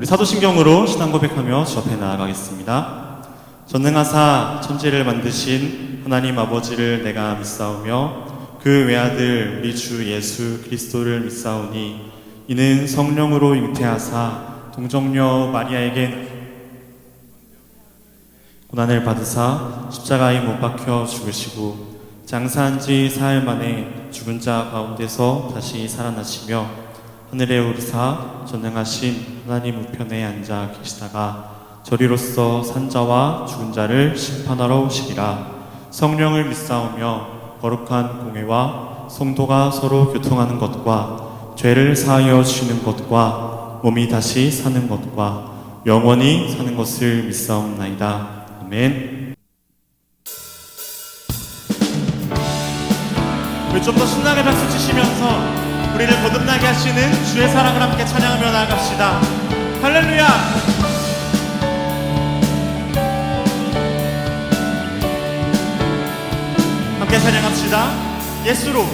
우리 사도신경으로 신앙 고백하며 주 앞에 나아가겠습니다. 전능하사 천지를 만드신 하나님 아버지를 내가 믿사오며 그 외아들 우리 주 예수 그리스도를 믿사오니 이는 성령으로 잉태하사 동정녀 마리아에게 고난을 받으사 십자가에 못 박혀 죽으시고 장사한 지 사흘 만에 죽은 자 가운데서 다시 살아나시며 하늘에 오르사 전능하신 하나님 우편에 앉아 계시다가 저리로서 산자와 죽은 자를 심판하러 오시리라. 성령을 믿사오며 거룩한 공회와 성도가 서로 교통하는 것과 죄를 사하여 주시는 것과 몸이 다시 사는 것과 영원히 사는 것을 믿사옵나이다. 아멘. 우리 좀 더 신나게 박수 치시면서 우리를 거듭나게 하시는 주의 사랑을 함께 찬양하며 나아갑시다. 할렐루야. 함께 찬양합시다. 예수로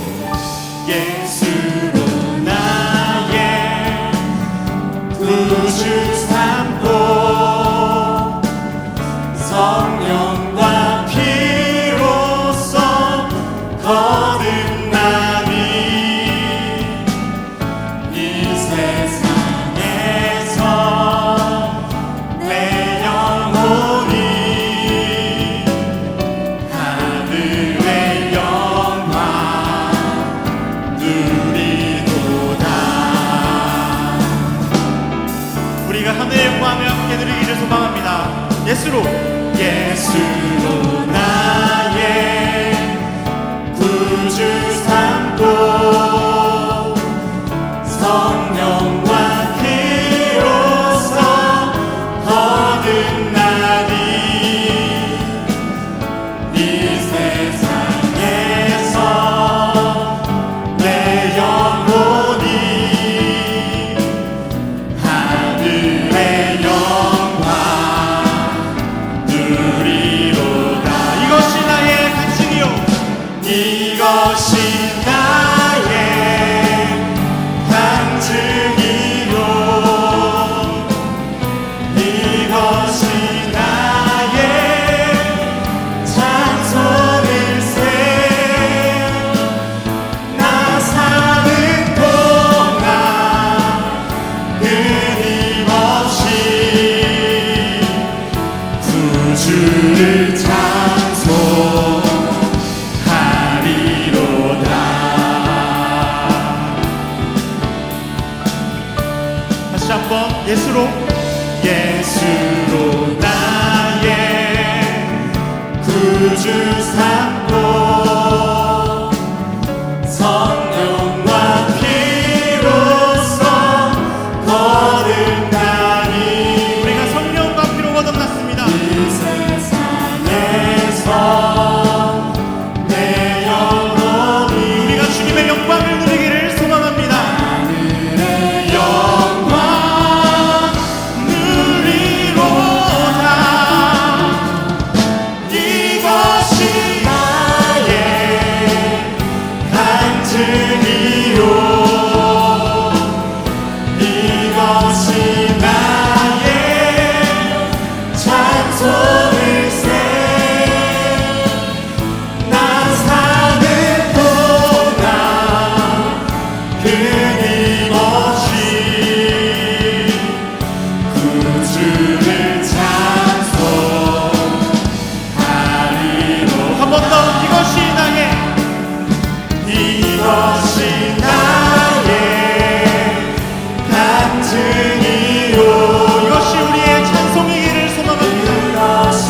나의 구주 삼고 성령과 피로써 거듭나니 이 세상에서 내 영혼이 하늘의 영광 누리도다. 우리가 하늘의 영광을 함께 누리기를 소망합니다. 예수로 나의 구주 삼고 성령과 피로써 거듭나니 이 세상에서 내 영혼이 하늘의 영광 누리로다. 이것이 나의 간증이요 이것이 나의 간증이요 이것이 나의 찬송일세. 나 사는 동안 끊임없이 구주를 찬송하리로다. 다시 한번 예수로 나의 구주 삼고 성령과 피로써 거듭나니 우리가 성령과 피로 거듭났습니다. 이 세상에서 내 영혼이 우리가 주님의 영광을 누리기를 소망합니다. 하늘의 영광 누리로다. 이것이 나의 간증이요 이것이 나의 찬송일세. 나 사는 동안 끊임없이 구주를 찬송하리로. 한 번 더 이것이 나의 간증이요 이것이 우리의 찬송이기를 소망합니다. 이것이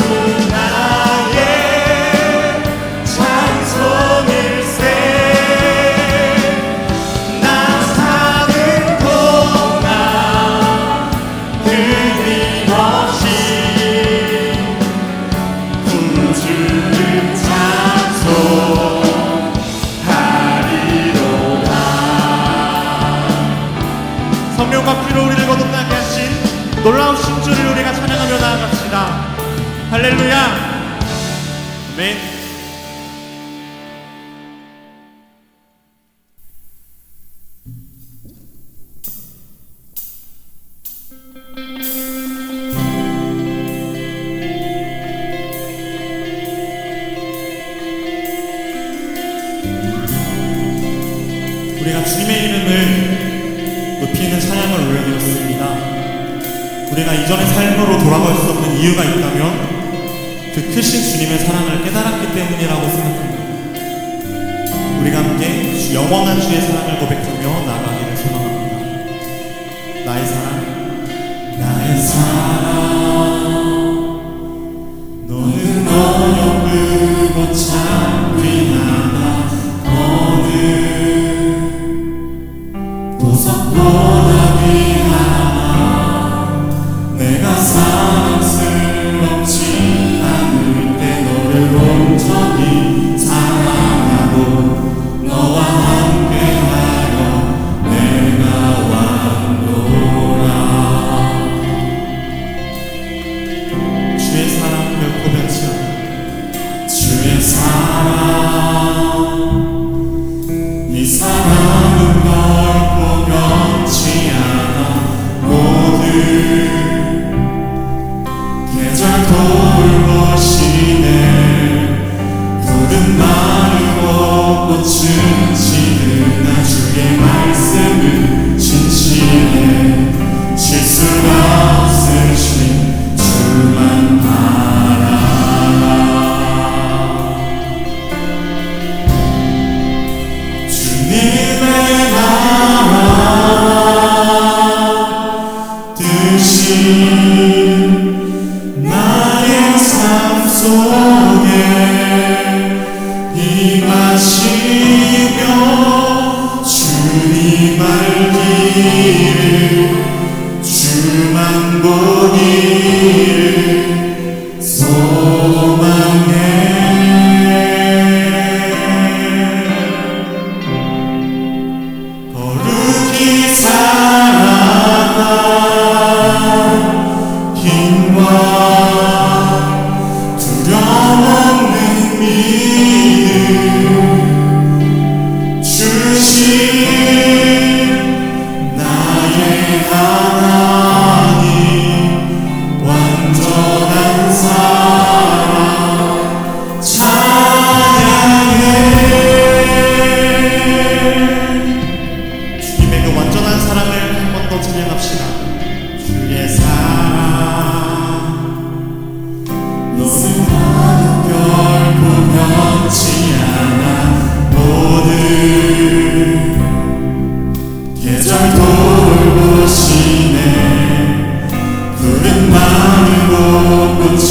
나의 찬송일세. 나 사는 동안 끊임없이 구주를 찬송하리로다. 성령과 피로 우리를 거듭나게 하신 놀라우신 주를 우리가 찬양하며 나아갑시다. 할렐루야. 아멘. 주님의 이름을 높이는 찬양을 올려드렸습니다. 우리가 이전의 삶으로 돌아갈 수 없는 이유가 있다면 그 크신 주님의 사랑을 깨달았기 때문이라고 생각합니다. 우리가 함께 영원한 주의 사랑을 고백하며 나아가기를 소망합니다. 나의 사랑, 나의 사랑, 너는 어렵고 참 귀하다. 어느 보석보다 귀하다. 내가 사랑스럽지 않을 때 너를 온전히 사랑하고 너와 함께하여 내가 왔노라. 주의 사랑 결코 변치 않아. 주의 사랑, 이 사랑은 결코 변치 않아. 모든 계절 돌보시네. 푸른 마르고 꽃은 지느나 주의 말씀은 진실해. 실수가 없으신 주만 바라라. 주님의 나라 뜻이 나의 삶 속에 임하시며 주님 알기를 주만 보기를 소망해. 거룩히 살아가 힘과 두려움 없는 믿음 주신 나의 하나님, 완전한 사랑 찬양해. 주님의 그 완전한 사랑을 한 번 더 찬양합시다. 주의 사랑, 너는 결코 변치 않아. 모든 계절 돌보시네. 푸른 마르고 꽃은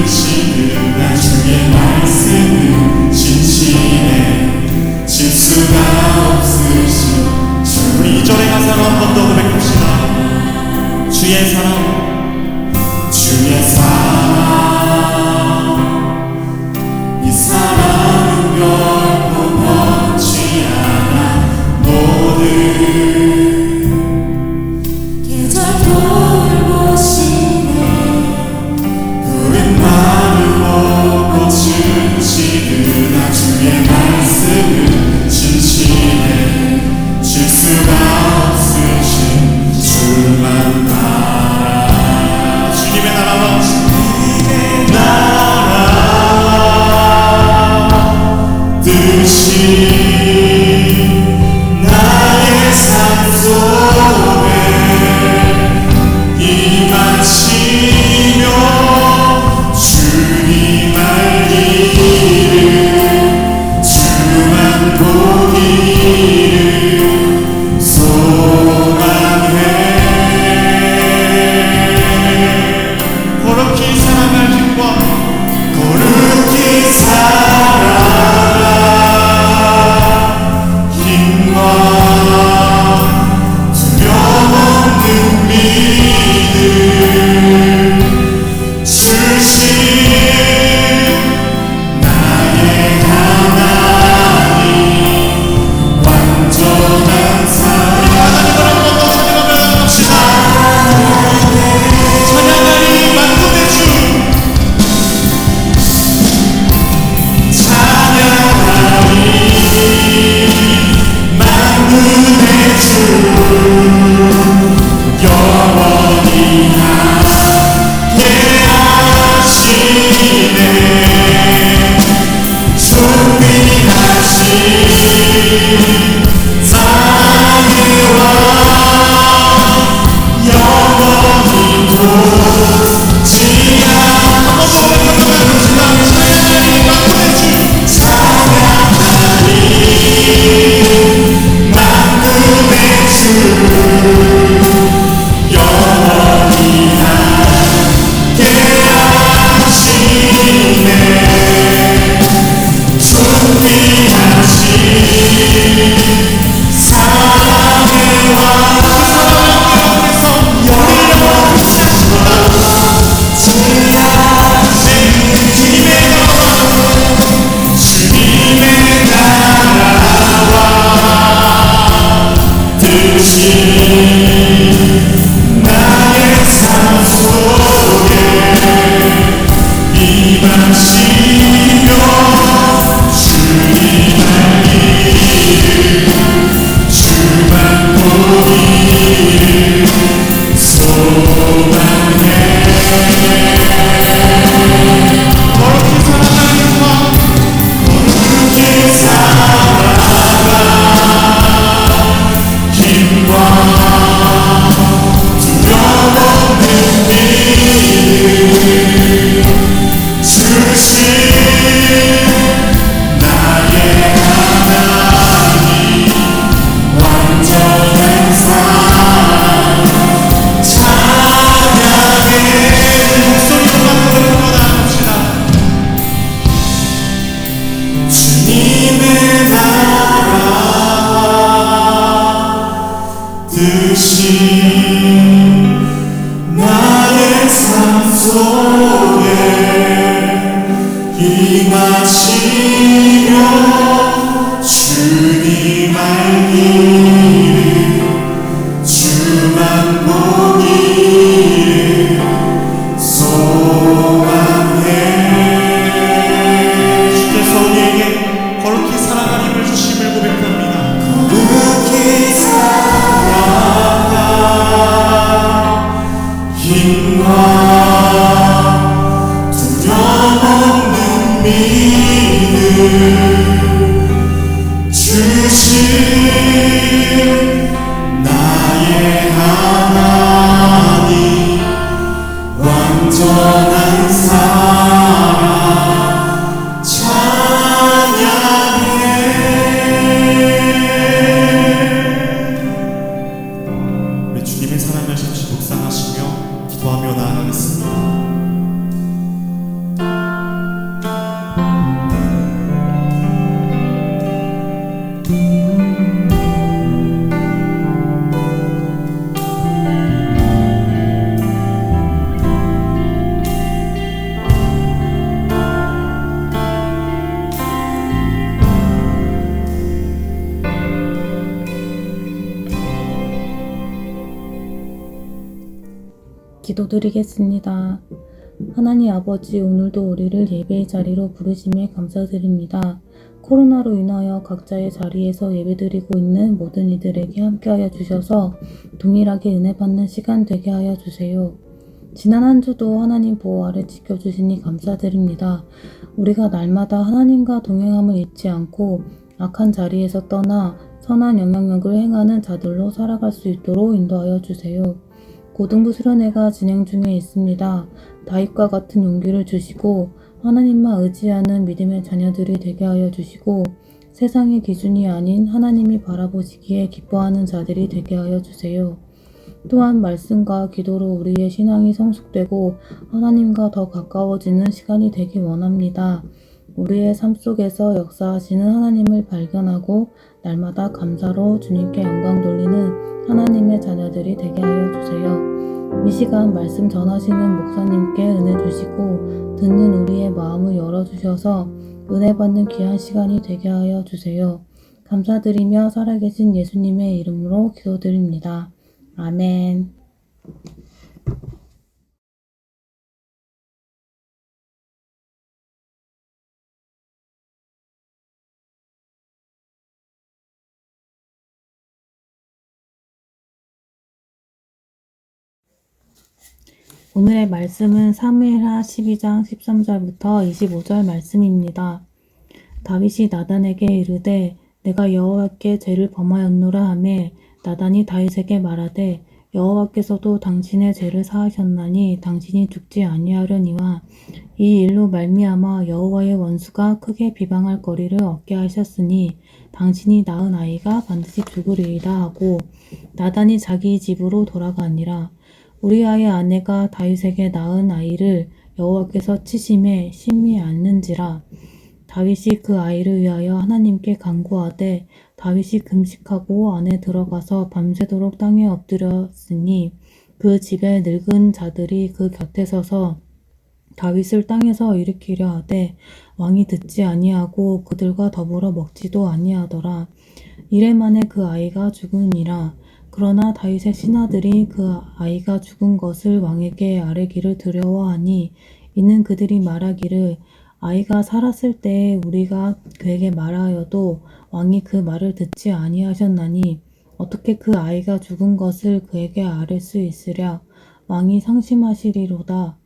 시드나 주의 말씀은 진실해. 실수가 없으신 주. 우리 2절의 가사로 한 번 더 고백합시다. 주의 사랑, 주의 사랑, 이 사랑은 결코 변치 않아. 모든 계절 돌보시네. 푸른 마르고 꽃은 시드나 주의 말씀은 진실해. 실수가 없으신 주만 바라. 주님의 나라와 주님의 나라 뜻이 나의 삶 속에 임하시며 주님 알기를 주만 보기를 소망해. 거룩히 살아갈 힘과 거룩히 살아갈 힘과 두려움 없는 믿음 주신 나의 하나님, 완전한 사랑. 하나님을 한 번 더 찬양하며 나갑시다. 찬양하리 만군의 주, 찬양하리 만군의 주, 영원히 함께 하시네. 존귀하신 사랑 나의 삶 속에 임하시며 주님 알기를 주만 보기를 소망해. 주께서 우리에게 거룩히 살아가림을 주심을 고백합니다. 거룩히 살아가 힘과 두려움 없는 믿음 주신 나의 하나님 완전한 사랑 찬양해. 우리 주님의 사랑을 잠시 묵상하시며 기도하며 나아가겠습니다. 기도드리겠습니다. 하나님 아버지, 오늘도 우리를 예배의 자리로 부르심에 감사드립니다. 코로나로 인하여 각자의 자리에서 예배드리고 있는 모든 이들에게 함께하여 주셔서 동일하게 은혜 받는 시간 되게 하여 주세요. 지난 한 주도 하나님 보호 아래 지켜주시니 감사드립니다. 우리가 날마다 하나님과 동행함을 잊지 않고 악한 자리에서 떠나 선한 영향력을 행하는 자들로 살아갈 수 있도록 인도하여 주세요. 고등부 수련회가 진행 중에 있습니다. 다윗과 같은 용기를 주시고 하나님만 의지하는 믿음의 자녀들이 되게 하여 주시고 세상의 기준이 아닌 하나님이 바라보시기에 기뻐하는 자들이 되게 하여 주세요. 또한 말씀과 기도로 우리의 신앙이 성숙되고 하나님과 더 가까워지는 시간이 되길 원합니다. 우리의 삶 속에서 역사하시는 하나님을 발견하고 날마다 감사로 주님께 영광 돌리는 하나님의 자녀들이 되게 하여 주세요. 이 시간 말씀 전하시는 목사님께 은혜 주시고 듣는 우리의 마음을 열어주셔서 은혜 받는 귀한 시간이 되게 하여 주세요. 감사드리며 살아계신 예수님의 이름으로 기도드립니다. 아멘. 오늘의 말씀은 사무엘하 12장 13절부터 25절 말씀입니다. 다윗이 나단에게 이르되 내가 여호와께 죄를 범하였노라 하매 나단이 다윗에게 말하되 여호와께서도 당신의 죄를 사하셨나니 당신이 죽지 아니하려니와 이 일로 말미암아 여호와의 원수가 크게 비방할 거리를 얻게 하셨으니 당신이 낳은 아이가 반드시 죽으리이다 하고 나단이 자기 집으로 돌아가니라. 우리아의 아내가 다윗에게 낳은 아이를 여호와께서 치심에 심히 앓는지라. 다윗이 그 아이를 위하여 하나님께 간구하되 다윗이 금식하고 안에 들어가서 밤새도록 땅에 엎드렸으니 그 집에 늙은 자들이 그 곁에 서서 다윗을 땅에서 일으키려 하되 왕이 듣지 아니하고 그들과 더불어 먹지도 아니하더라. 이래 만에 그 아이가 죽으니라. 그러나 다윗의 신하들이 그 아이가 죽은 것을 왕에게 아뢰기를 두려워하니 이는 그들이 말하기를 아이가 살았을 때에 우리가 그에게 말하여도 왕이 그 말을 듣지 아니하셨나니 어떻게 그 아이가 죽은 것을 그에게 아뢰 수 있으랴. 왕이 상심하시리로다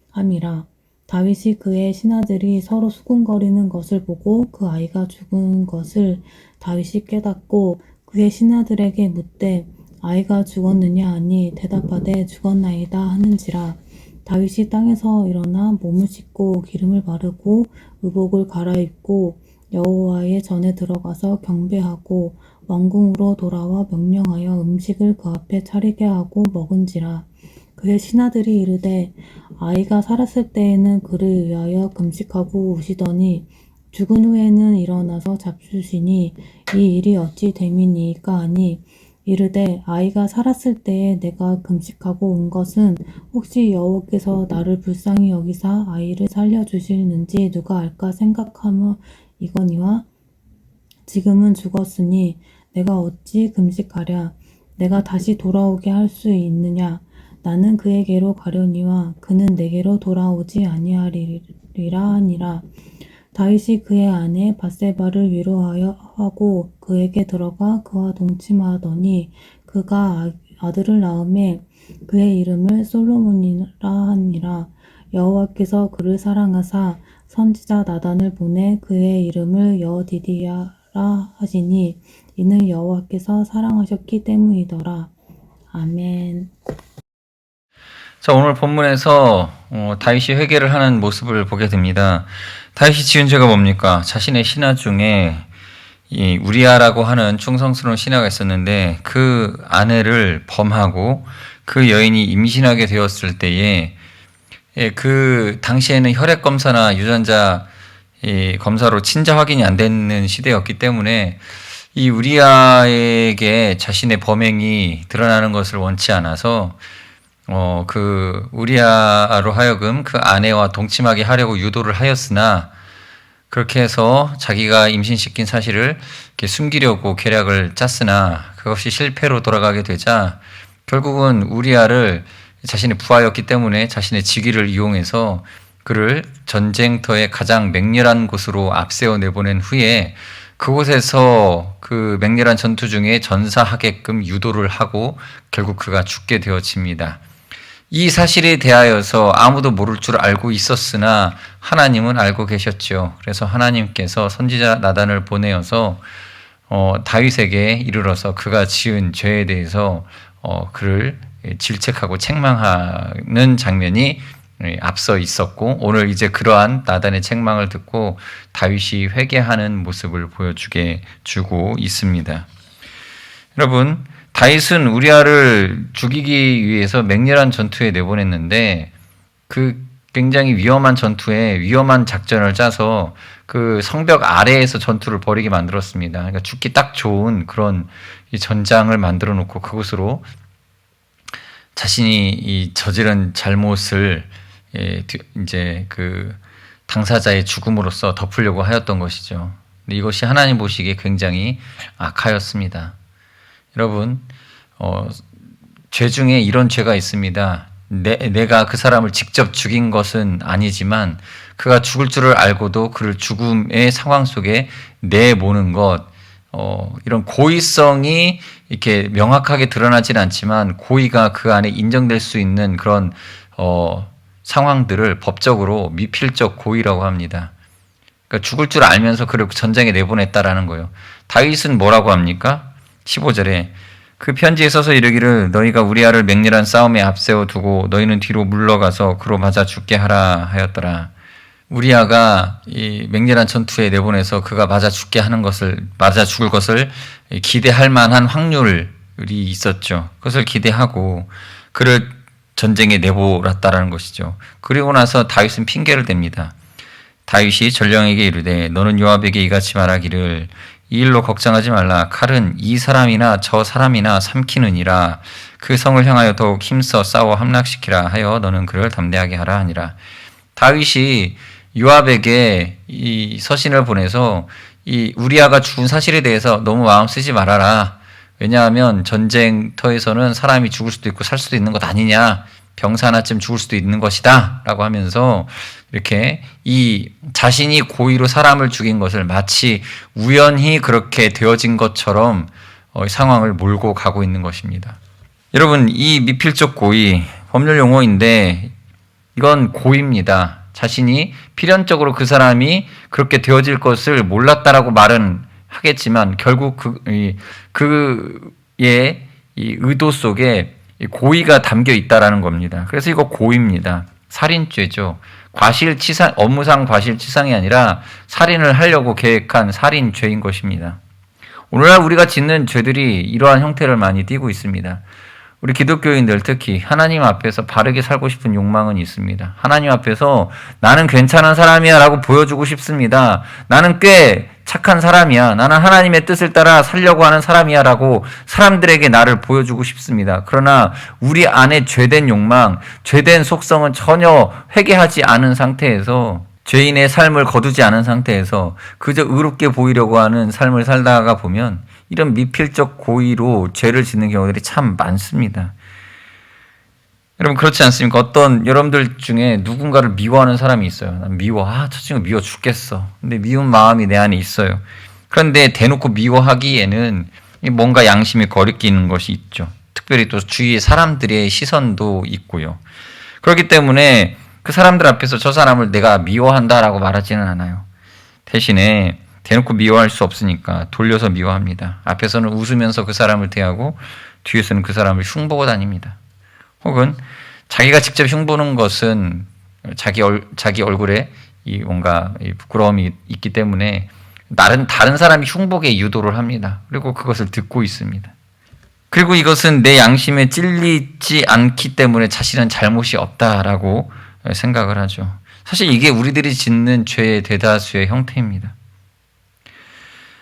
함이라. 다윗이 그의 신하들이 서로 수군거리는 것을 보고 그 아이가 죽은 것을 다윗이 깨닫고 그의 신하들에게 묻되 아이가 죽었느냐 하니 대답하되 죽었나이다 하는지라. 다윗이 땅에서 일어나 몸을 씻고 기름을 바르고 의복을 갈아입고 여호와의 전에 들어가서 경배하고 왕궁으로 돌아와 명령하여 음식을 그 앞에 차리게 하고 먹은지라. 그의 신하들이 이르되 아이가 살았을 때에는 그를 위하여 금식하고 우시더니 죽은 후에는 일어나서 잡수시니 이 일이 어찌 됨이니이까 하니 이르되 아이가 살았을 때에 내가 금식하고 온 것은 혹시 여호와께서 나를 불쌍히 여기사 아이를 살려주실는지 누가 알까 생각하며 이거니와 지금은 죽었으니 내가 어찌 금식하랴. 내가 다시 돌아오게 할 수 있느냐. 나는 그에게로 가려니와 그는 내게로 돌아오지 아니하리라 하니라. 다윗이 그의 아내 밧세바를 위로하여 하고 그에게 들어가 그와 동침하더니 그가 아들을 낳음에 그의 이름을 솔로몬이라 하니라. 여호와께서 그를 사랑하사 선지자 나단을 보내 그의 이름을 여디디야라 하시니 이는 여호와께서 사랑하셨기 때문이더라. 아멘. 자, 오늘 본문에서 다윗이 회개를 하는 모습을 보게 됩니다. 다윗이 지은 죄가 뭡니까? 자신의 신하 중에 이 우리아라고 하는 충성스러운 신하가 있었는데 그 아내를 범하고 그 여인이 임신하게 되었을 때에 그 당시에는 혈액 검사나 유전자 검사로 친자 확인이 안 되는 시대였기 때문에 이 우리아에게 자신의 범행이 드러나는 것을 원치 않아서 그 우리아로 하여금 그 아내와 동침하게 하려고 유도를 하였으나 그렇게 해서 자기가 임신시킨 사실을 이렇게 숨기려고 계략을 짰으나 그것이 실패로 돌아가게 되자 결국은 우리아를 자신의 부하였기 때문에 자신의 직위를 이용해서 그를 전쟁터의 가장 맹렬한 곳으로 앞세워 내보낸 후에 그곳에서 그 맹렬한 전투 중에 전사하게끔 유도를 하고 결국 그가 죽게 되어집니다. 이 사실에 대하여서 아무도 모를 줄 알고 있었으나 하나님은 알고 계셨죠. 그래서 하나님께서 선지자 나단을 보내어서 다윗에게 이르러서 그가 지은 죄에 대해서 그를 질책하고 책망하는 장면이 앞서 있었고 오늘 이제 그러한 나단의 책망을 듣고 다윗이 회개하는 모습을 보여주게 주고 있습니다. 여러분, 다윗은 우리아를 죽이기 위해서 맹렬한 전투에 내보냈는데 그 굉장히 위험한 전투에 위험한 작전을 짜서 그 성벽 아래에서 전투를 벌이게 만들었습니다. 그러니까 죽기 딱 좋은 그런 이 전장을 만들어 놓고 그곳으로 자신이 이 저지른 잘못을 이제 그 당사자의 죽음으로써 덮으려고 하였던 것이죠. 근데 이것이 하나님 보시기에 굉장히 악하였습니다. 여러분, 죄 중에 이런 죄가 있습니다. 내가 그 사람을 직접 죽인 것은 아니지만 그가 죽을 줄을 알고도 그를 죽음의 상황 속에 내모는 것, 이런 고의성이 이렇게 명확하게 드러나진 않지만 고의가 그 안에 인정될 수 있는 그런 상황들을 법적으로 미필적 고의라고 합니다. 그러니까 죽을 줄 알면서 그를 전쟁에 내보냈다라는 거예요. 다윗은 뭐라고 합니까? 15절에 그 편지에 써서 이르기를 너희가 우리아를 맹렬한 싸움에 앞세워 두고 너희는 뒤로 물러가서 그로 맞아 죽게 하라 하였더라. 우리아가 이 맹렬한 전투에 내보내서 그가 맞아 죽을 것을 기대할 만한 확률이 있었죠. 그것을 기대하고 그를 전쟁에 내몰았다라는 것이죠. 그리고 나서 다윗은 핑계를 댑니다. 다윗이 전령에게 이르되 너는 요압에게 이같이 말하기를 이 일로 걱정하지 말라. 칼은 이 사람이나 저 사람이나 삼키느니라. 그 성을 향하여 더욱 힘써 싸워 함락시키라 하여 너는 그를 담대하게 하라 하니라. 다윗이 요압에게 이 서신을 보내서 이 우리아가 죽은 사실에 대해서 너무 마음 쓰지 말아라. 왜냐하면 전쟁터에서는 사람이 죽을 수도 있고 살 수도 있는 것 아니냐. 병사 하나쯤 죽을 수도 있는 것이다. 라고 하면서 이렇게 이 자신이 고의로 사람을 죽인 것을 마치 우연히 그렇게 되어진 것처럼 상황을 몰고 가고 있는 것입니다. 여러분, 이 미필적 고의, 법률 용어인데 이건 고의입니다. 자신이 필연적으로 그 사람이 그렇게 되어질 것을 몰랐다라고 말은 하겠지만 결국 그의 이 의도 속에 고의가 담겨 있다라는 겁니다. 그래서 이거 고의입니다. 살인죄죠. 과실치상, 업무상 과실치상이 아니라 살인을 하려고 계획한 살인죄인 것입니다. 오늘날 우리가 짓는 죄들이 이러한 형태를 많이 띠고 있습니다. 우리 기독교인들 특히 하나님 앞에서 바르게 살고 싶은 욕망은 있습니다. 하나님 앞에서 나는 괜찮은 사람이야 라고 보여주고 싶습니다. 나는 꽤 착한 사람이야. 나는 하나님의 뜻을 따라 살려고 하는 사람이야 라고 사람들에게 나를 보여주고 싶습니다. 그러나 우리 안에 죄된 욕망, 죄된 속성은 전혀 회개하지 않은 상태에서 죄인의 삶을 거두지 않은 상태에서 그저 의롭게 보이려고 하는 삶을 살다가 보면 이런 미필적 고의로 죄를 짓는 경우들이 참 많습니다. 여러분 그렇지 않습니까? 어떤 여러분들 중에 누군가를 미워하는 사람이 있어요. 난 미워. 저 친구 미워 죽겠어. 근데 미운 마음이 내 안에 있어요. 그런데 대놓고 미워하기에는 뭔가 양심이 거리끼는 것이 있죠. 특별히 또 주위의 사람들의 시선도 있고요. 그렇기 때문에 그 사람들 앞에서 저 사람을 내가 미워한다라고 말하지는 않아요. 대신에 대놓고 미워할 수 없으니까 돌려서 미워합니다. 앞에서는 웃으면서 그 사람을 대하고 뒤에서는 그 사람을 흉보고 다닙니다. 혹은 자기가 직접 흉보는 것은 자기 얼굴에 뭔가 부끄러움이 있기 때문에 다른 사람이 흉보게 유도를 합니다. 그리고 그것을 듣고 있습니다. 그리고 이것은 내 양심에 찔리지 않기 때문에 자신은 잘못이 없다라고 생각을 하죠. 사실 이게 우리들이 짓는 죄의 대다수의 형태입니다.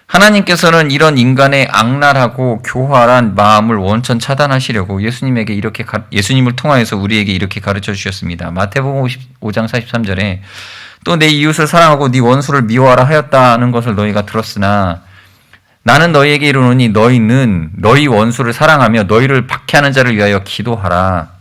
하나님께서는 이런 인간의 악랄하고 교활한 마음을 원천 차단하시려고 예수님을 통하여서 우리에게 이렇게 가르쳐 주셨습니다. 마태복음 5장 43절에 또 내 이웃을 사랑하고 네 원수를 미워하라 하였다는 것을 너희가 들었으나 나는 너희에게 이르노니 너희는 너희 원수를 사랑하며 너희를 박해하는 자를 위하여 기도하라.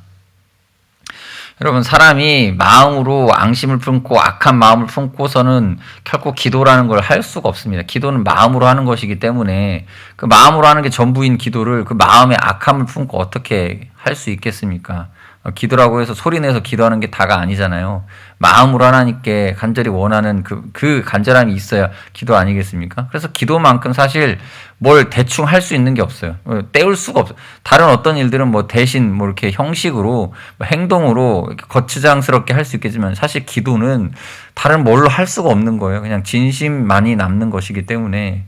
여러분 사람이 마음으로 앙심을 품고 악한 마음을 품고서는 결코 기도라는 걸 할 수가 없습니다. 기도는 마음으로 하는 것이기 때문에 그 마음으로 하는 게 전부인 기도를 그 마음의 악함을 품고 어떻게 할 수 있겠습니까? 기도라고 해서 소리내서 기도하는 게 다가 아니잖아요. 마음으로 하나님께 간절히 원하는 그 간절함이 있어야 기도 아니겠습니까? 그래서 기도만큼 사실 뭘 대충 할 수 있는 게 없어요. 때울 수가 없어요. 다른 어떤 일들은 대신 이렇게 형식으로 행동으로 이렇게 거추장스럽게 할 수 있겠지만 사실 기도는 다른 뭘로 할 수가 없는 거예요. 그냥 진심만이 남는 것이기 때문에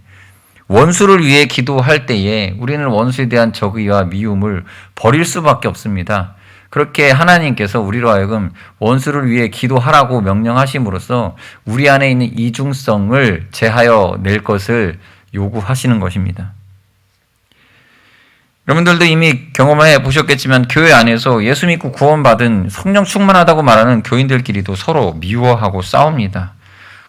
원수를 위해 기도할 때에 우리는 원수에 대한 적의와 미움을 버릴 수밖에 없습니다. 그렇게 하나님께서 우리로 하여금 원수를 위해 기도하라고 명령하심으로써 우리 안에 있는 이중성을 제하여 낼 것을 요구하시는 것입니다. 여러분들도 이미 경험해 보셨겠지만 교회 안에서 예수 믿고 구원받은 성령 충만하다고 말하는 교인들끼리도 서로 미워하고 싸웁니다.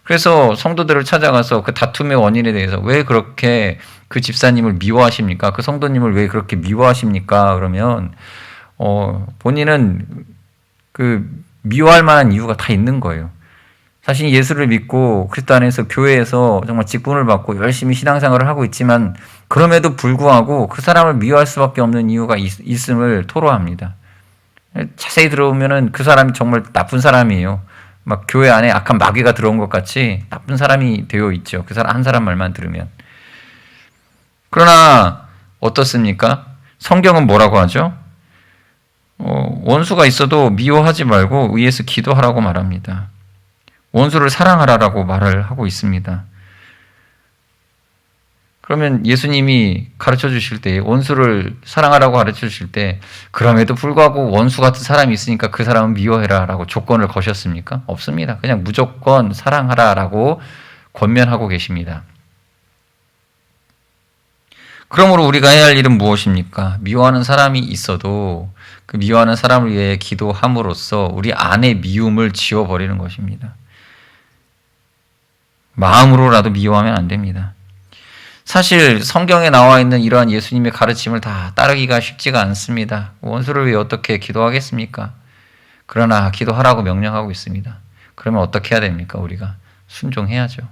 그래서 성도들을 찾아가서 그 다툼의 원인에 대해서 왜 그렇게 그 집사님을 미워하십니까? 그 성도님을 왜 그렇게 미워하십니까? 그러면 본인은 그 미워할 만한 이유가 다 있는 거예요. 자신이 예수를 믿고 그리스도 안에서 교회에서 정말 직분을 받고 열심히 신앙생활을 하고 있지만 그럼에도 불구하고 그 사람을 미워할 수밖에 없는 이유가 있음을 토로합니다. 자세히 들어보면은 그 사람이 정말 나쁜 사람이에요. 막 교회 안에 악한 마귀가 들어온 것 같이 나쁜 사람이 되어 있죠. 그 사람 한 사람 말만 들으면. 그러나 어떻습니까? 성경은 뭐라고 하죠? 원수가 있어도 미워하지 말고 의해서 기도하라고 말합니다. 원수를 사랑하라라고 말을 하고 있습니다. 그러면 예수님이 가르쳐 주실 때 원수를 사랑하라고 가르쳐 주실 때 그럼에도 불구하고 원수 같은 사람이 있으니까 그 사람은 미워해라라고 조건을 거셨습니까? 없습니다. 그냥 무조건 사랑하라라고 권면하고 계십니다. 그러므로 우리가 해야 할 일은 무엇입니까? 미워하는 사람이 있어도 그 미워하는 사람을 위해 기도함으로써 우리 안의 미움을 지워버리는 것입니다. 마음으로라도 미워하면 안 됩니다. 사실 성경에 나와 있는 이러한 예수님의 가르침을 다 따르기가 쉽지가 않습니다. 원수를 위해 어떻게 기도하겠습니까? 그러나 기도하라고 명령하고 있습니다. 그러면 어떻게 해야 됩니까? 우리가 순종해야죠.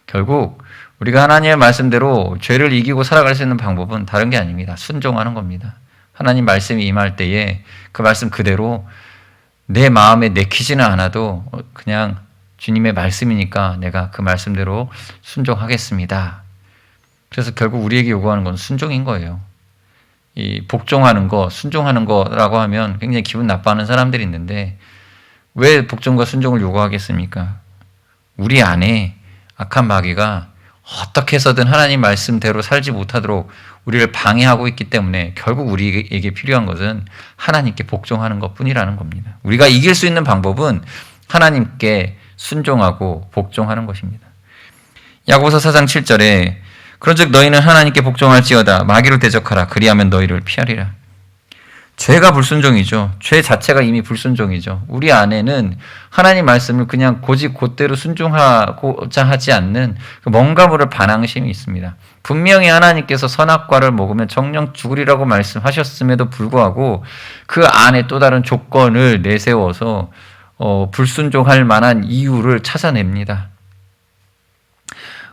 결국 우리가 하나님의 말씀대로 죄를 이기고 살아갈 수 있는 방법은 다른 게 아닙니다. 순종하는 겁니다. 하나님 말씀이 임할 때에 그 말씀 그대로 내 마음에 내키지는 않아도 그냥 주님의 말씀이니까 내가 그 말씀대로 순종하겠습니다. 그래서 결국 우리에게 요구하는 건 순종인 거예요. 이 복종하는 거, 순종하는 거라고 하면 굉장히 기분 나빠하는 사람들이 있는데 왜 복종과 순종을 요구하겠습니까? 우리 안에 악한 마귀가 어떻게 해서든 하나님 말씀대로 살지 못하도록 우리를 방해하고 있기 때문에 결국 우리에게 필요한 것은 하나님께 복종하는 것뿐이라는 겁니다. 우리가 이길 수 있는 방법은 하나님께 순종하고 복종하는 것입니다. 야고보서 4장 7절에 그런즉 너희는 하나님께 복종할지어다 마귀를 대적하라 그리하면 너희를 피하리라. 죄가 불순종이죠. 죄 자체가 이미 불순종이죠. 우리 안에는 하나님 말씀을 그냥 곧대로 순종하고자 하지 않는 뭔가 모를 반항심이 있습니다. 분명히 하나님께서 선악과를 먹으면 정령 죽으리라고 말씀하셨음에도 불구하고 그 안에 또 다른 조건을 내세워서 불순종할 만한 이유를 찾아냅니다.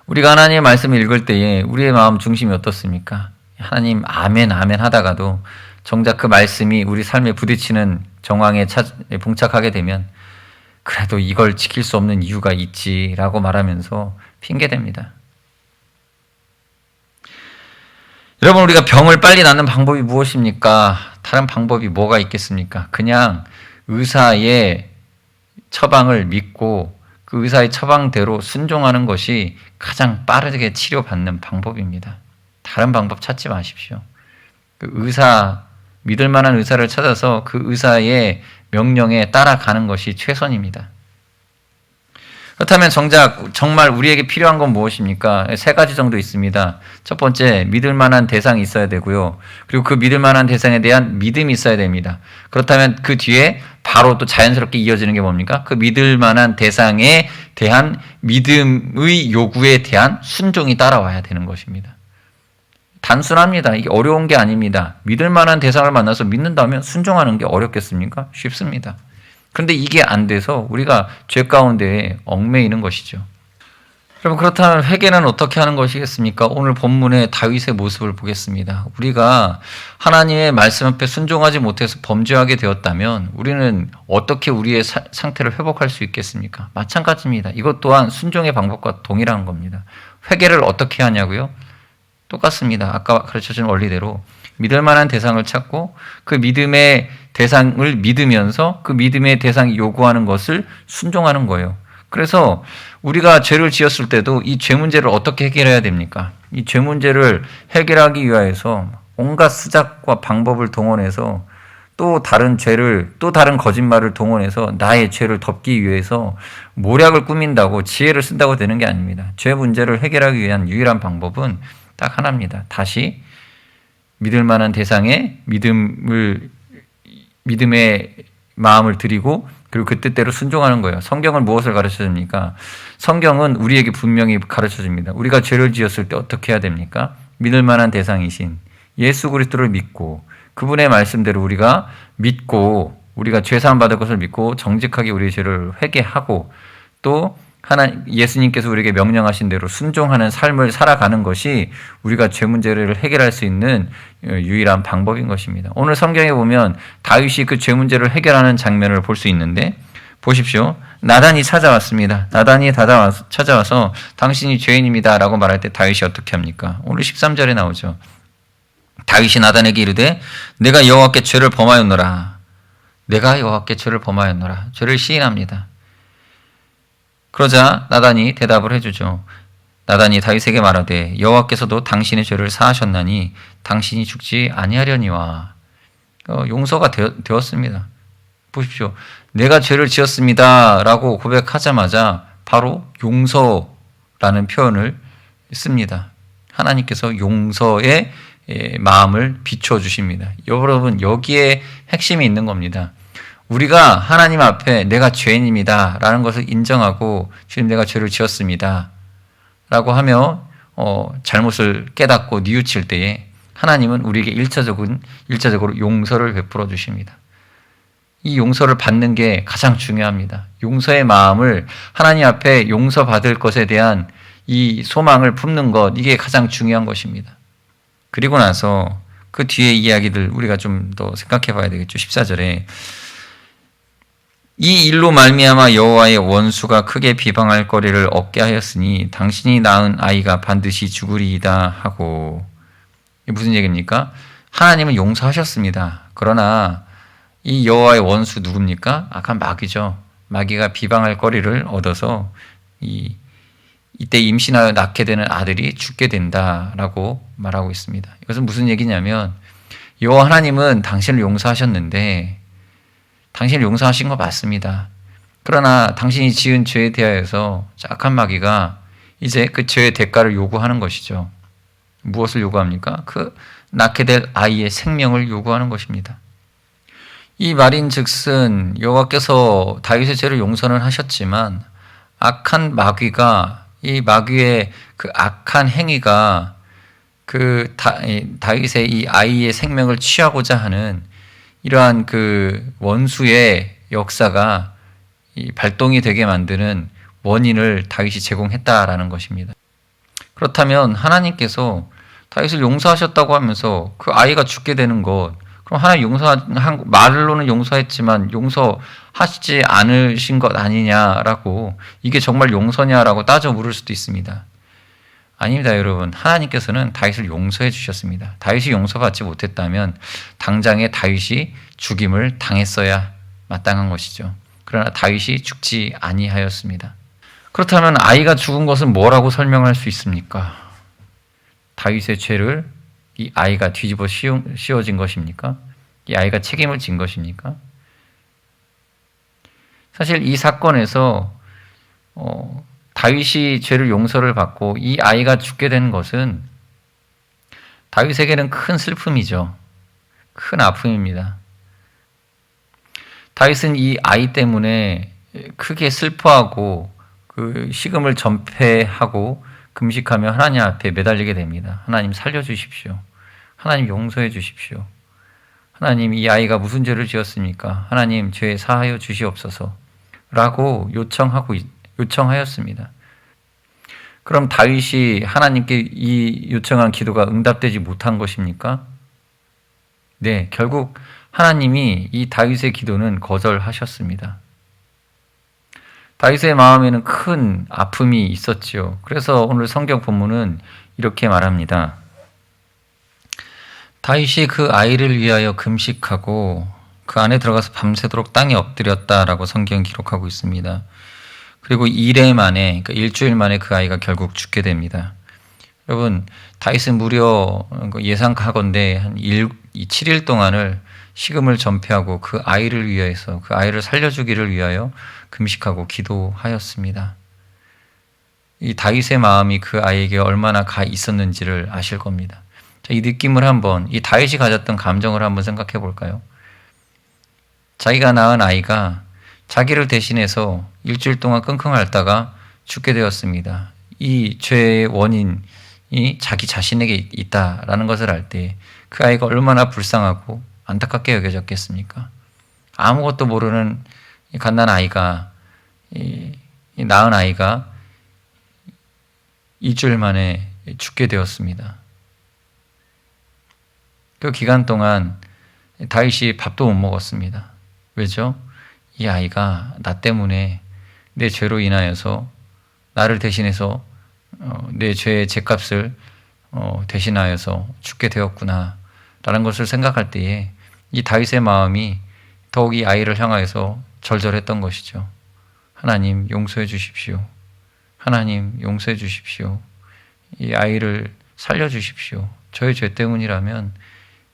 우리가 하나님의 말씀을 읽을 때에 우리의 마음 중심이 어떻습니까? 하나님 아멘 아멘 하다가도 정작 그 말씀이 우리 삶에 부딪히는 정황에 봉착하게 되면 그래도 이걸 지킬 수 없는 이유가 있지라고 말하면서 핑계댑니다. 여러분, 우리가 병을 빨리 낫는 방법이 무엇입니까? 다른 방법이 뭐가 있겠습니까? 그냥 의사의 처방을 믿고 그 의사의 처방대로 순종하는 것이 가장 빠르게 치료받는 방법입니다. 다른 방법 찾지 마십시오. 그 믿을 만한 의사를 찾아서 그 의사의 명령에 따라가는 것이 최선입니다. 그렇다면 정말 우리에게 필요한 건 무엇입니까? 3가지 정도 있습니다. 첫 번째, 믿을 만한 대상이 있어야 되고요. 그리고 그 믿을 만한 대상에 대한 믿음이 있어야 됩니다. 그렇다면 그 뒤에 바로 또 자연스럽게 이어지는 게 뭡니까? 그 믿을 만한 대상에 대한 믿음의 요구에 대한 순종이 따라와야 되는 것입니다. 단순합니다. 이게 어려운 게 아닙니다. 믿을 만한 대상을 만나서 믿는다면 순종하는 게 어렵겠습니까? 쉽습니다. 그런데 이게 안 돼서 우리가 죄 가운데 얽매이는 것이죠. 여러분, 그렇다면 회개는 어떻게 하는 것이겠습니까? 오늘 본문의 다윗의 모습을 보겠습니다. 우리가 하나님의 말씀 앞에 순종하지 못해서 범죄하게 되었다면 우리는 어떻게 우리의 상태를 회복할 수 있겠습니까? 마찬가지입니다. 이것 또한 순종의 방법과 동일한 겁니다. 회개를 어떻게 하냐고요? 똑같습니다. 아까 가르쳐준 원리대로 믿을 만한 대상을 찾고 그 믿음의 대상을 믿으면서 그 믿음의 대상이 요구하는 것을 순종하는 거예요. 그래서 우리가 죄를 지었을 때도 이 죄 문제를 어떻게 해결해야 됩니까? 이 죄 문제를 해결하기 위해서 온갖 수작과 방법을 동원해서 또 다른 거짓말을 동원해서 나의 죄를 덮기 위해서 모략을 꾸민다고 지혜를 쓴다고 되는 게 아닙니다. 죄 문제를 해결하기 위한 유일한 방법은 딱 하나입니다. 다시 믿을 만한 대상에 믿음의 마음을 드리고 그리고 그 뜻대로 순종하는 거예요. 성경은 무엇을 가르쳐 줍니까? 성경은 우리에게 분명히 가르쳐 줍니다. 우리가 죄를 지었을 때 어떻게 해야 됩니까? 믿을 만한 대상이신 예수 그리스도를 믿고 그분의 말씀대로 우리가 믿고 우리가 죄 사함 받을 것을 믿고 정직하게 우리의 죄를 회개하고 또 예수님께서 우리에게 명령하신 대로 순종하는 삶을 살아가는 것이 우리가 죄 문제를 해결할 수 있는 유일한 방법인 것입니다. 오늘 성경에 보면 다윗이 그 죄 문제를 해결하는 장면을 볼 수 있는데 보십시오. 나단이 찾아왔습니다. 나단이 찾아와서 당신이 죄인입니다 라고 말할 때 다윗이 어떻게 합니까? 오늘 13절에 나오죠. 다윗이 나단에게 이르되 내가 여호와께 죄를 범하였노라. 내가 여호와께 죄를 범하였노라. 죄를 시인합니다. 그러자 나단이 대답을 해주죠. 나단이 다윗에게 말하되 여호와께서도 당신의 죄를 사하셨나니 당신이 죽지 아니하려니와. 용서가 되었습니다. 보십시오. 내가 죄를 지었습니다 라고 고백하자마자 바로 용서라는 표현을 씁니다. 하나님께서 용서의 마음을 비춰주십니다. 여러분, 여기에 핵심이 있는 겁니다. 우리가 하나님 앞에 내가 죄인입니다 라는 것을 인정하고 주님 내가 죄를 지었습니다 라고 하며 잘못을 깨닫고 뉘우칠 때에 하나님은 우리에게 일차적으로 용서를 베풀어 주십니다. 이 용서를 받는 게 가장 중요합니다. 용서의 마음을 하나님 앞에 용서받을 것에 대한 이 소망을 품는 것, 이게 가장 중요한 것입니다. 그리고 나서 그 뒤에 이야기들 우리가 좀 더 생각해 봐야 되겠죠. 14절에 이 일로 말미암아 여호와의 원수가 크게 비방할 거리를 얻게 하였으니 당신이 낳은 아이가 반드시 죽으리이다 하고. 이게 무슨 얘기입니까? 하나님은 용서하셨습니다. 그러나 이 여호와의 원수 누굽니까? 악한 마귀죠. 마귀가 비방할 거리를 얻어서 이때 임신하여 낳게 되는 아들이 죽게 된다라고 말하고 있습니다. 이것은 무슨 얘기냐면 여호와 하나님은 당신을 용서하셨는데 당신을 용서하신 거 맞습니다. 그러나 당신이 지은 죄에 대하여서 악한 마귀가 이제 그 죄의 대가를 요구하는 것이죠. 무엇을 요구합니까? 그 낳게 될 아이의 생명을 요구하는 것입니다. 이 말인즉슨 여호와께서 다윗의 죄를 용서는 하셨지만 악한 마귀가 이 마귀의 그 악한 행위가 그 다윗의 이 아이의 생명을 취하고자 하는 이러한 그 원수의 역사가 이 발동이 되게 만드는 원인을 다윗이 제공했다라는 것입니다. 그렇다면 하나님께서 다윗을 용서하셨다고 하면서 그 아이가 죽게 되는 것, 그럼 하나님 말로는 용서했지만 용서하시지 않으신 것 아니냐라고, 이게 정말 용서냐라고 따져 물을 수도 있습니다. 아닙니다, 여러분. 하나님께서는 다윗을 용서해 주셨습니다. 다윗이 용서받지 못했다면 당장에 다윗이 죽임을 당했어야 마땅한 것이죠. 그러나 다윗이 죽지 아니하였습니다. 그렇다면 아이가 죽은 것은 뭐라고 설명할 수 있습니까? 다윗의 죄를 이 아이가 뒤집어 씌워진 것입니까? 이 아이가 책임을 진 것입니까? 사실 이 사건에서 다윗이 죄를 용서를 받고 이 아이가 죽게 된 것은 다윗에게는 큰 슬픔이죠. 큰 아픔입니다. 다윗은 이 아이 때문에 크게 슬퍼하고 그 식음을 전폐하고 금식하며 하나님 앞에 매달리게 됩니다. 하나님 살려주십시오. 하나님 용서해 주십시오. 하나님, 이 아이가 무슨 죄를 지었습니까? 하나님 죄 사하여 주시옵소서 라고 요청하였습니다. 그럼 다윗이 하나님께 이 요청한 기도가 응답되지 못한 것입니까? 네, 결국 하나님이 이 다윗의 기도는 거절하셨습니다. 다윗의 마음에는 큰 아픔이 있었지요. 그래서 오늘 성경 본문은 이렇게 말합니다. 다윗이 그 아이를 위하여 금식하고 그 안에 들어가서 밤새도록 땅에 엎드렸다라고 성경 기록하고 있습니다. 그리고 이래 만에, 그러니까 일주일 만에 그 아이가 결국 죽게 됩니다. 여러분, 다윗은 무려 예상하건대 한 7일 동안을 식음을 전폐하고 그 아이를 위해서, 그 아이를 살려주기를 위하여 금식하고 기도하였습니다. 이 다윗의 마음이 그 아이에게 얼마나 가 있었는지를 아실 겁니다. 자, 이 느낌을 한번, 이 다윗이 가졌던 감정을 한번 생각해 볼까요? 자기가 낳은 아이가 자기를 대신해서 일주일 동안 끙끙 앓다가 죽게 되었습니다. 이 죄의 원인이 자기 자신에게 있다라는 것을 알 때 그 아이가 얼마나 불쌍하고 안타깝게 여겨졌겠습니까? 아무것도 모르는 이 갓난 아이가, 이 낳은 아이가 일주일 만에 죽게 되었습니다. 그 기간 동안 다윗이 밥도 못 먹었습니다. 왜죠? 이 아이가 나 때문에 내 죄로 인하여서 나를 대신해서 내 죄의 죗값을 대신하여서 죽게 되었구나 라는 것을 생각할 때에 이 다윗의 마음이 더욱 이 아이를 향하여서 절절했던 것이죠. 하나님 용서해 주십시오. 하나님 용서해 주십시오. 이 아이를 살려 주십시오. 저의 죄 때문이라면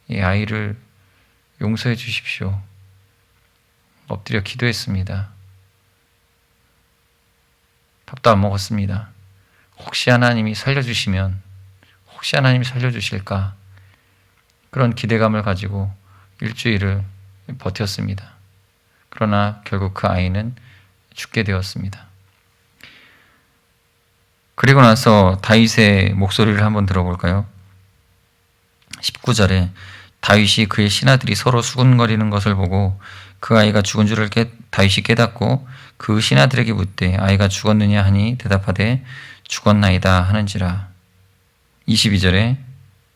이 아이를 용서해 주십시오. 엎드려 기도했습니다. 밥도 안 먹었습니다. 혹시 하나님이 살려주시면, 혹시 하나님이 살려주실까? 그런 기대감을 가지고 일주일을 버텼습니다. 그러나 결국 그 아이는 죽게 되었습니다. 그리고 나서 다윗의 목소리를 한번 들어볼까요? 19절에 다윗이 그의 신하들이 서로 수군거리는 것을 보고 그 아이가 죽은 줄을 다윗이 깨닫고 그 신하들에게 묻되 아이가 죽었느냐 하니 대답하되 죽었나이다 하는지라. 22절에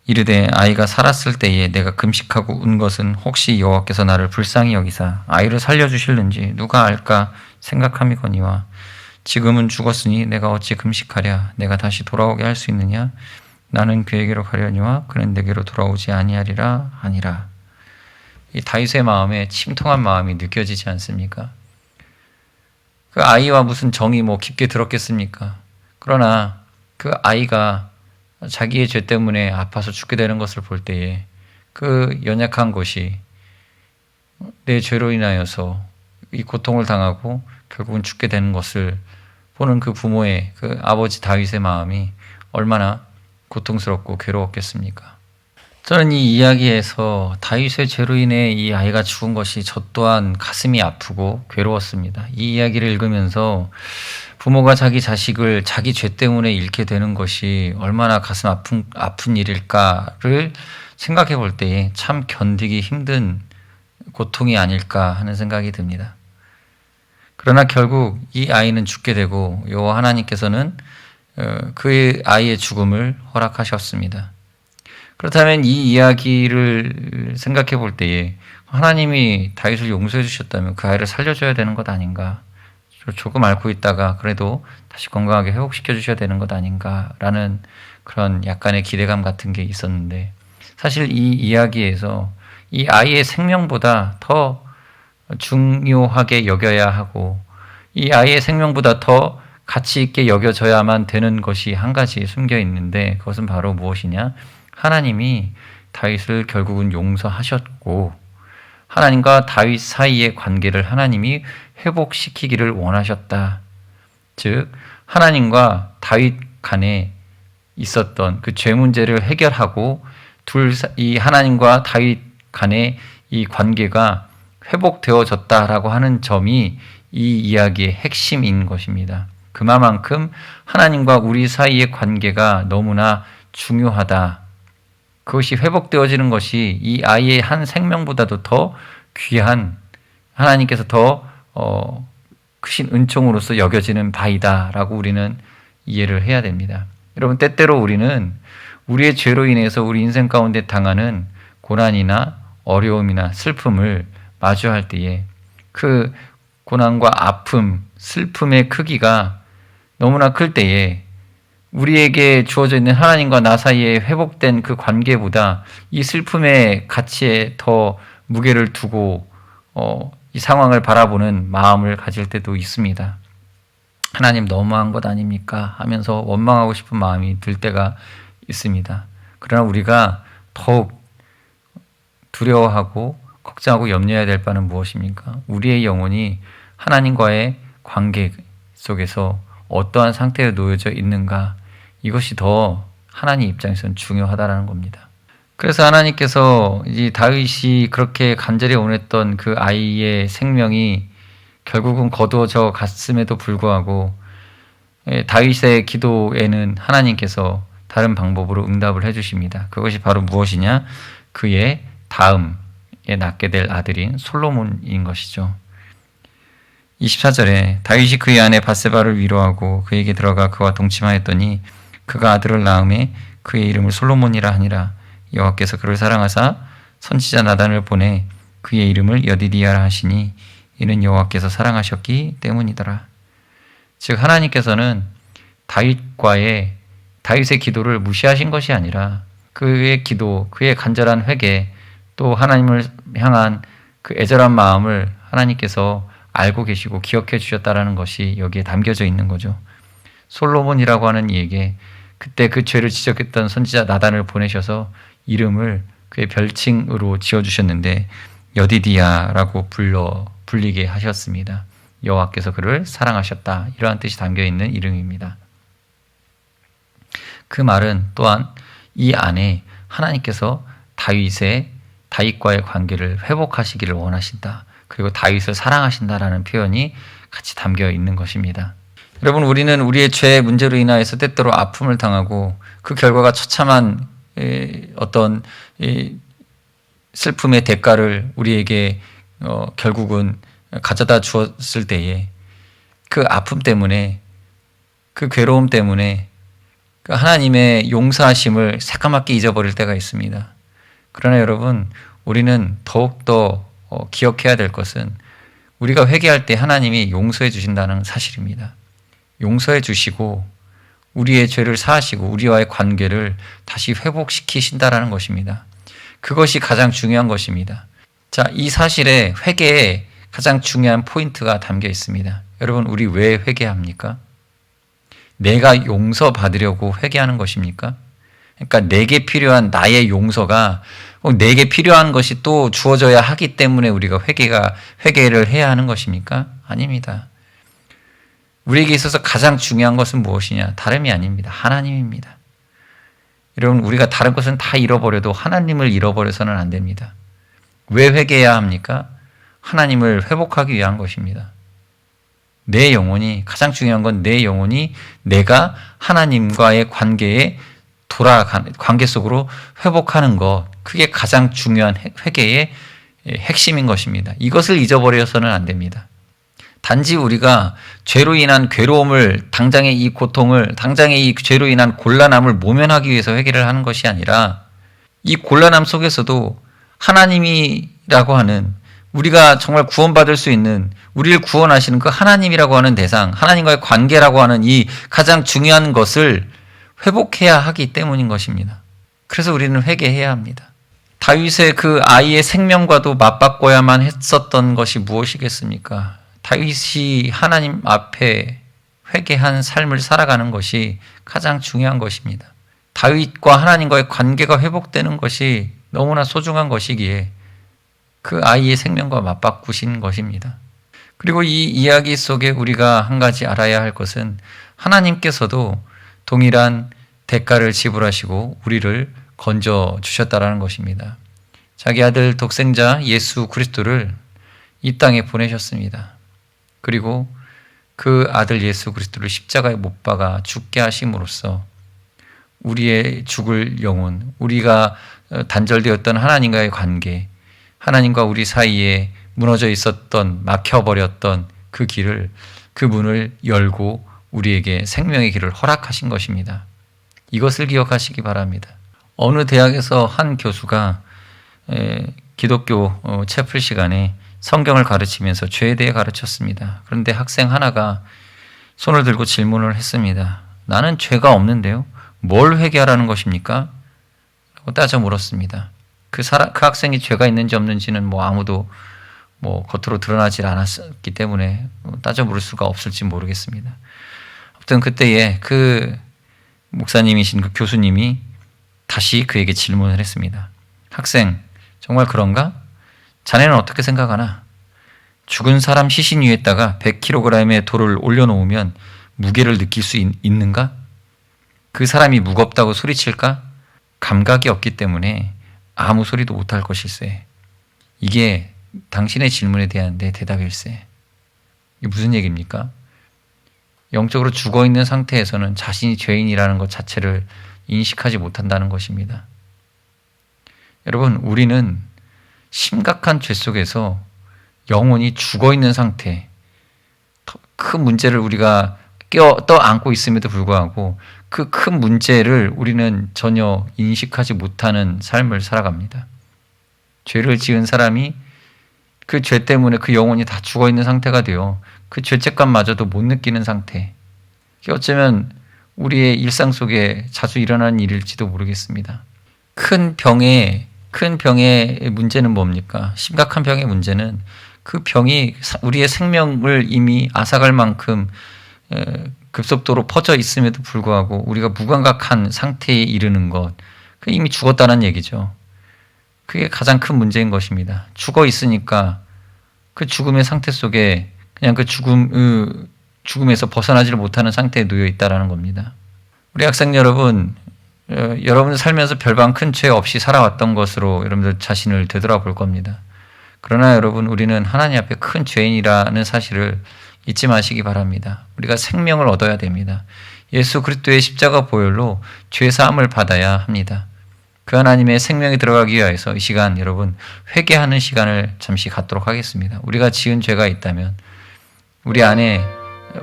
이르되 아이가 살았을 때에 내가 금식하고 운 것은 혹시 여호와께서 나를 불쌍히 여기사 아이를 살려주실는지 누가 알까 생각함이거니와 지금은 죽었으니 내가 어찌 금식하랴. 내가 다시 돌아오게 할 수 있느냐. 나는 그에게로 가려니와 그는 내게로 돌아오지 아니하리라 하니라. 이 다윗의 마음에 침통한 마음이 느껴지지 않습니까? 그 아이와 무슨 정이 깊게 들었겠습니까? 그러나 그 아이가 자기의 죄 때문에 아파서 죽게 되는 것을 볼 때에 그 연약한 것이 내 죄로 인하여서 이 고통을 당하고 결국은 죽게 되는 것을 보는 그 부모의, 그 아버지 다윗의 마음이 얼마나 고통스럽고 괴로웠겠습니까? 저는 이 이야기에서 다윗의 죄로 인해 이 아이가 죽은 것이 저 또한 가슴이 아프고 괴로웠습니다. 이 이야기를 읽으면서 부모가 자기 자식을 자기 죄 때문에 잃게 되는 것이 얼마나 가슴 아픈 일일까를 생각해 볼 때에 참 견디기 힘든 고통이 아닐까 하는 생각이 듭니다. 그러나 결국 이 아이는 죽게 되고 여호와 하나님께서는 그 아이의 죽음을 허락하셨습니다. 그렇다면 이 이야기를 생각해 볼 때에 하나님이 다윗을 용서해 주셨다면 그 아이를 살려줘야 되는 것 아닌가? 조금 앓고 있다가 그래도 다시 건강하게 회복시켜 주셔야 되는 것 아닌가라는 그런 약간의 기대감 같은 게 있었는데, 사실 이 이야기에서 이 아이의 생명보다 더 중요하게 여겨야 하고 이 아이의 생명보다 더 가치 있게 여겨져야만 되는 것이 한 가지 숨겨 있는데, 그것은 바로 무엇이냐? 하나님이 다윗을 결국은 용서하셨고 하나님과 다윗 사이의 관계를 하나님이 회복시키기를 원하셨다. 즉 하나님과 다윗 간에 있었던 그 죄 문제를 해결하고 이 하나님과 다윗 간의 이 관계가 회복되어졌다라고 하는 점이 이 이야기의 핵심인 것입니다. 그만큼 하나님과 우리 사이의 관계가 너무나 중요하다. 그것이 회복되어지는 것이 이 아이의 한 생명보다도 더 귀한, 하나님께서 더 크신 은총으로서 여겨지는 바이다라고 우리는 이해를 해야 됩니다. 여러분, 때때로 우리는 우리의 죄로 인해서 우리 인생 가운데 당하는 고난이나 어려움이나 슬픔을 마주할 때에 그 고난과 아픔, 슬픔의 크기가 너무나 클 때에 우리에게 주어져 있는 하나님과 나 사이에 회복된 그 관계보다 이 슬픔의 가치에 더 무게를 두고 이 상황을 바라보는 마음을 가질 때도 있습니다. 하나님 너무한 것 아닙니까? 하면서 원망하고 싶은 마음이 들 때가 있습니다. 그러나 우리가 더욱 두려워하고 걱정하고 염려해야 될 바는 무엇입니까? 우리의 영혼이 하나님과의 관계 속에서 어떠한 상태에 놓여져 있는가, 이것이 더 하나님 입장에서는 중요하다는 겁니다. 그래서 하나님께서 이 다윗이 그렇게 간절히 원했던 그 아이의 생명이 결국은 거두어져 갔음에도 불구하고 다윗의 기도에는 하나님께서 다른 방법으로 응답을 해주십니다. 그것이 바로 무엇이냐? 그의 다음에 낳게 될 아들인 솔로몬인 것이죠. 24절에 다윗이 그의 아내 밧세바를 위로하고 그에게 들어가 그와 동침하였더니 그가 아들을 낳음에 그의 이름을 솔로몬이라 하니라. 여호와께서 그를 사랑하사 선지자 나단을 보내 그의 이름을 여디디아라 하시니 이는 여호와께서 사랑하셨기 때문이더라. 즉 하나님께서는 다윗의 기도를 무시하신 것이 아니라 그의 기도, 그의 간절한 회개, 또 하나님을 향한 그 애절한 마음을 하나님께서 알고 계시고 기억해 주셨다라는 것이 여기에 담겨져 있는 거죠. 솔로몬이라고 하는 이에게 그때 그 죄를 지적했던 선지자 나단을 보내셔서 이름을 그의 별칭으로 지어주셨는데 여디디아라고 불리게 하셨습니다. 여호와께서 그를 사랑하셨다, 이러한 뜻이 담겨있는 이름입니다. 그 말은 또한 이 안에 하나님께서 다윗과의 관계를 회복하시기를 원하신다, 그리고 다윗을 사랑하신다라는 표현이 같이 담겨 있는 것입니다. 여러분, 우리는 우리의 죄 문제로 인하여서 때때로 아픔을 당하고 그 결과가 처참한 어떤 슬픔의 대가를 우리에게 결국은 가져다 주었을 때에 그 아픔 때문에, 그 괴로움 때문에 그 하나님의 용서하심을 새까맣게 잊어버릴 때가 있습니다. 그러나 여러분, 우리는 더욱더 기억해야 될 것은 우리가 회개할 때 하나님이 용서해 주신다는 사실입니다. 용서해 주시고 우리의 죄를 사하시고 우리와의 관계를 다시 회복시키신다라는 것입니다. 그것이 가장 중요한 것입니다. 자, 이 사실에 회개에 가장 중요한 포인트가 담겨 있습니다. 여러분, 우리 왜 회개합니까? 내가 용서받으려고 회개하는 것입니까? 그러니까 내게 필요한 나의 용서가 내게 필요한 것이 또 주어져야 하기 때문에 우리가 회개를 해야 하는 것입니까? 아닙니다. 우리에게 있어서 가장 중요한 것은 무엇이냐? 다름이 아닙니다. 하나님입니다. 여러분, 우리가 다른 것은 다 잃어버려도 하나님을 잃어버려서는 안 됩니다. 왜 회개해야 합니까? 하나님을 회복하기 위한 것입니다. 내 영혼이, 가장 중요한 건 내 영혼이 내가 하나님과의 관계 속으로 회복하는 것, 그게 가장 중요한 회개의 핵심인 것입니다. 이것을 잊어버려서는 안 됩니다. 단지 우리가 죄로 인한 괴로움을, 당장의 이 고통을, 당장의 이 죄로 인한 곤란함을 모면하기 위해서 회개를 하는 것이 아니라 이 곤란함 속에서도 하나님이라고 하는, 우리가 정말 구원받을 수 있는, 우리를 구원하시는 그 하나님이라고 하는 대상, 하나님과의 관계라고 하는 이 가장 중요한 것을 회복해야 하기 때문인 것입니다. 그래서 우리는 회개해야 합니다. 다윗의 그 아이의 생명과도 맞바꿔야만 했었던 것이 무엇이겠습니까? 다윗이 하나님 앞에 회개한 삶을 살아가는 것이 가장 중요한 것입니다. 다윗과 하나님과의 관계가 회복되는 것이 너무나 소중한 것이기에 그 아이의 생명과 맞바꾸신 것입니다. 그리고 이 이야기 속에 우리가 한 가지 알아야 할 것은 하나님께서도 동일한 대가를 지불하시고 우리를 건져 주셨다라는 것입니다. 자기 아들 독생자 예수 그리스도를 이 땅에 보내셨습니다. 그리고 그 아들 예수 그리스도를 십자가에 못 박아 죽게 하심으로써 우리의 죽을 영혼, 우리가 단절되었던 하나님과의 관계, 하나님과 우리 사이에 무너져 있었던, 막혀버렸던 그 길을, 그 문을 열고 우리에게 생명의 길을 허락하신 것입니다. 이것을 기억하시기 바랍니다. 어느 대학에서 한 교수가 기독교 채플 시간에 성경을 가르치면서 죄에 대해 가르쳤습니다. 그런데 학생 하나가 손을 들고 질문을 했습니다. 나는 죄가 없는데요. 뭘 회개하라는 것입니까? 라고 따져 물었습니다. 그 학생이 죄가 있는지 없는지는 아무도 겉으로 드러나질 않았기 때문에 따져 물을 수가 없을지 모르겠습니다. 아무튼 그때에 그 목사님이신 그 교수님이 다시 그에게 질문을 했습니다. 학생, 정말 그런가? 자네는 어떻게 생각하나? 죽은 사람 시신 위에다가 100kg의 돌을 올려놓으면 무게를 느낄 수 있는가? 그 사람이 무겁다고 소리칠까? 감각이 없기 때문에 아무 소리도 못할 것일세. 이게 당신의 질문에 대한 내 대답일세. 이게 무슨 얘기입니까? 영적으로 죽어있는 상태에서는 자신이 죄인이라는 것 자체를 인식하지 못한다는 것입니다. 여러분, 우리는 심각한 죄 속에서 영혼이 죽어있는 상태, 큰 문제를 우리가 떠안고 있음에도 불구하고 그 큰 문제를 우리는 전혀 인식하지 못하는 삶을 살아갑니다. 죄를 지은 사람이 그 죄 때문에 그 영혼이 다 죽어있는 상태가 되어 그 죄책감마저도 못 느끼는 상태. 이게 어쩌면 우리의 일상 속에 자주 일어나는 일일지도 모르겠습니다. 큰 병의 문제는 뭡니까? 심각한 병의 문제는 그 병이 우리의 생명을 이미 앗아갈 만큼 급속도로 퍼져 있음에도 불구하고 우리가 무감각한 상태에 이르는 것, 그 이미 죽었다는 얘기죠. 그게 가장 큰 문제인 것입니다. 죽어 있으니까 그 죽음의 상태 속에 그냥 그 죽음에서 벗어나지를 못하는 상태에 놓여 있다라는 겁니다. 우리 학생 여러분, 여러분들 살면서 별반 큰 죄 없이 살아왔던 것으로 여러분들 자신을 되돌아볼 겁니다. 그러나 여러분, 우리는 하나님 앞에 큰 죄인이라는 사실을 잊지 마시기 바랍니다. 우리가 생명을 얻어야 됩니다. 예수 그리스도의 십자가 보혈로 죄 사함을 받아야 합니다. 그 하나님의 생명에 들어가기 위해서 이 시간 여러분 회개하는 시간을 잠시 갖도록 하겠습니다. 우리가 지은 죄가 있다면 우리 안에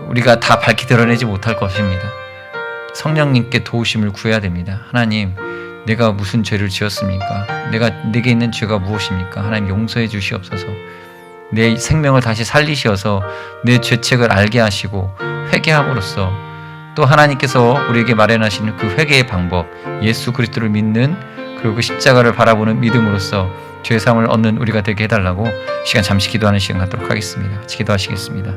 우리가 다 밝히 드러내지 못할 것입니다. 성령님께 도우심을 구해야 됩니다. 하나님, 내가 무슨 죄를 지었습니까? 내게 있는 죄가 무엇입니까? 하나님 용서해 주시옵소서. 내 생명을 다시 살리셔서 내 죄책을 알게 하시고 회개함으로써 또 하나님께서 우리에게 마련하시는 그 회개의 방법, 예수 그리스도를 믿는 그리고 그 십자가를 바라보는 믿음으로써 죄사함을 얻는 우리가 되게 해달라고 시간 잠시 기도하는 시간 갖도록 하겠습니다. 같이 기도하시겠습니다.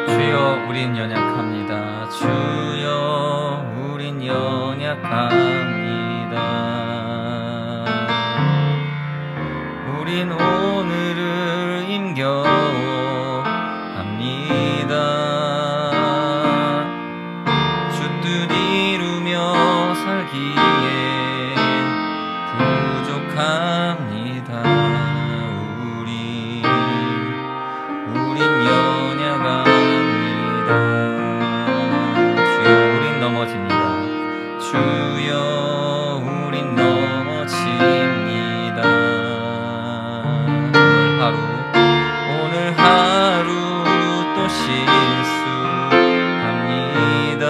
주여 우린 연약합니다. 주여 우린 연약합니다. 우린 오늘을 힘겨워합니다. 주 뜻 이루며 살기엔 부족합니다. 우린 연약합니다. 주여 우린 넘어집니다. 주여 우린 넘어집니다. 오늘 하루 또 실수합니다.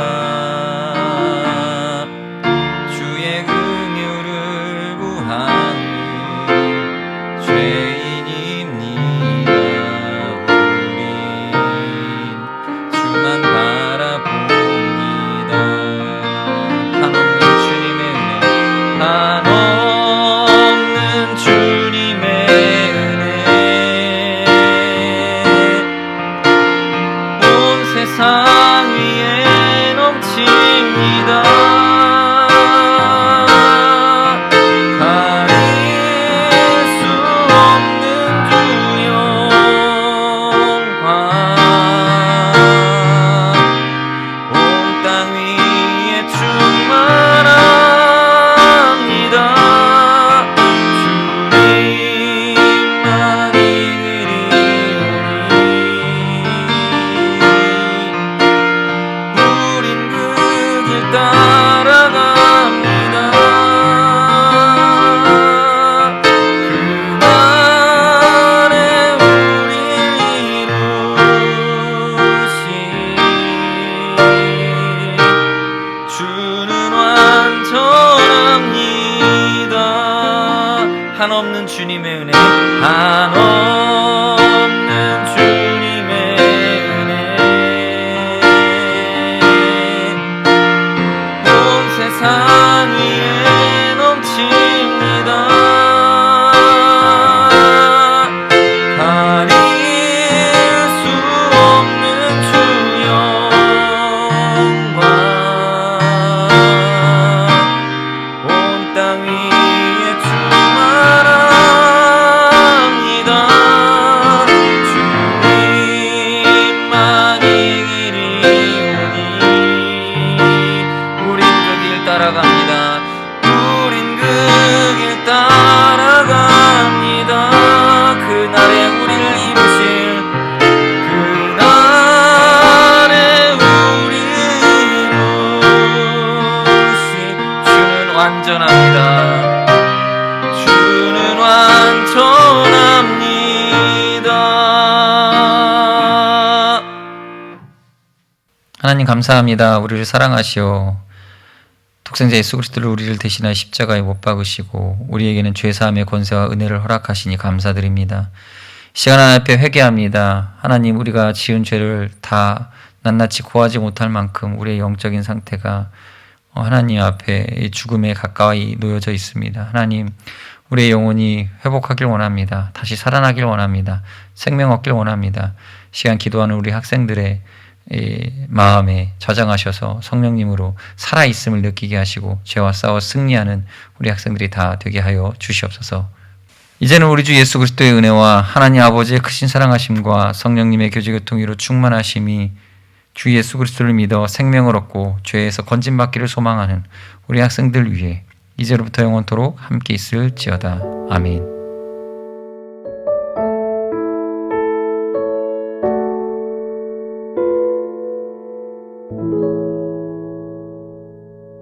주의 긍휼을 구하는 죄인입니다. 우린 주만 바라봅니다. 한없는 주님의 은혜, 한없는 주님의 은혜, 온 세상 위에 넘칩니다. 가릴 수 없는 주 영광, 온 땅 위에 충만합니다. 주님만 이으리오니 우린 그 길 따라갑니다. 그날에 우릴 이루신 주는 완전합니다. 한없는 주님의 은혜, 한없는 주님의 은혜, 온 세상 위에 넘칩니다. 가릴 수 없는 주 영광, 온 땅 위에 충만합니다. 주님만 이기리오니 우린 그 길 따라갑니다. 우린 그 길 따라갑니다. 그날에 우리를 이루실, 그날에 우리를 이루실 주는 완전합니다. 주는 완전합니다. 하나님 감사합니다. 우리를 사랑하시오. 독생자 예수 그리스도를 우리를 대신하여 십자가에 못 박으시고 우리에게는 죄사함의 권세와 은혜를 허락하시니 감사드립니다. 이 시간 하나님 앞에 회개합니다. 하나님, 우리가 지은 죄를 다 낱낱이 고하지 못할 만큼 우리의 영적인 상태가 하나님 앞에 죽음에 가까이 놓여져 있습니다. 하나님, 우리의 영혼이 회복하길 원합니다. 다시 살아나길 원합니다. 생명 얻길 원합니다. 시간 기도하는 우리 학생들의 마음에 저장하셔서 성령님으로 살아있음을 느끼게 하시고 죄와 싸워 승리하는 우리 학생들이 다 되게 하여 주시옵소서. 이제는 우리 주 예수 그리스도의 은혜와 하나님 아버지의 크신 사랑하심과 성령님의 교제교통으로 충만하심이 주 예수 그리스도를 믿어 생명을 얻고 죄에서 건진받기를 소망하는 우리 학생들 위해 이제로부터 영원토록 함께 있을지어다. 아멘.